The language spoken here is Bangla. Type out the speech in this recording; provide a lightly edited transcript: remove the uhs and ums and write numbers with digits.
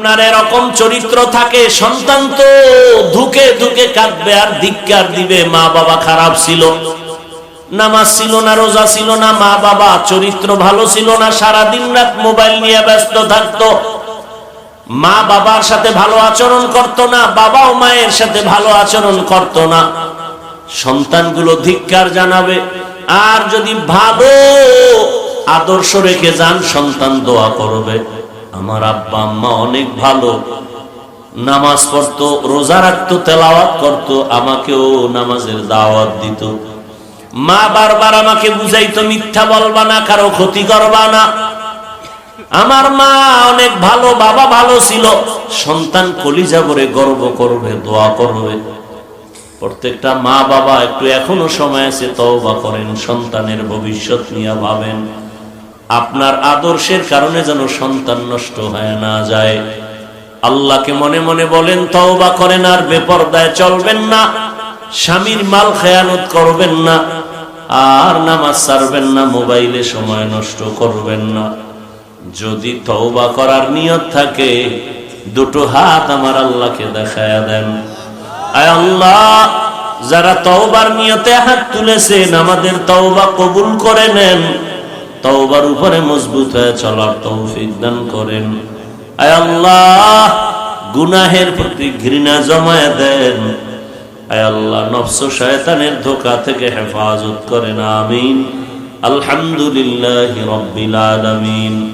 আপনার এরকম চরিত্র থাকে, সন্তান তো ধুকে ধুকে কাঁদবে আর ধিক্কার দিবে, মা বাবা খারাপ ছিল, নামাজ ছিল না, রোজা ছিল না, মা বাবা চরিত্র ভালো ছিল না, সারা দিন রাত মোবাইল নিয়ে ব্যস্ত থাকতো, মা বাবার সাথে ভালো আচরণ করত না, বাবাও মায়ের সাথে ভালো আচরণ করত না, সন্তানগুলো ধিক্কার জানাবে। আর যদি ভালো আদর্শ রেখে যান, সন্তান দোয়া করবে, আমার আব্বা আম্মা অনেক ভালো, নামাজ পড়তো, রোজা রাখতো, তেলাওয়াত করতো, আমাকেও নামাজের দাওয়াত দিত, মা বারবার আমাকে বুঝাইতো মিথ্যা বলবা না, কারো ক্ষতি করবা না, আমার মা অনেক ভালো, বাবা ভালো ছিল, সন্তান কলিজা ভরে গর্ব করবে, দোয়া করবে। প্রত্যেকটা মা বাবা একটু এখনো সময় আছে, তওবা করেন, সন্তানের ভবিষ্যৎ নিয়ে ভাবেন, আপনার আদর্শের কারণে যেন সন্তান নষ্ট হয়ে না যায়। আল্লাহকে মনে মনে বলেন, তওবা করেন, আর বেপরদায় চলবেন না, স্বামীর মাল খেয়ানত করবেন না, আর নামাজ ছাড়বেন না, মোবাইলে সময় নষ্ট করবেন না। যদি তওবা করার নিয়ত থাকে, দুটো হাত আমার আল্লাহকে দেখায়া দেন। আয় আল্লাহ, যারা তওবার নিয়তে হাত তুলেছেন, আমাদের তওবা কবুল করে নেন, তওবার উপরে মজবুত হয়ে চলার তৌফিক দান করেন। আয় আল্লাহ, গুনাহের প্রতি ঘৃণা জমায়ে দেন। আয় আল্লাহ, নফস শয়তানের ধোঁকা থেকে হেফাজত করেন। আমিন। আলহামদুলিল্লাহি রাব্বিল আলামিন।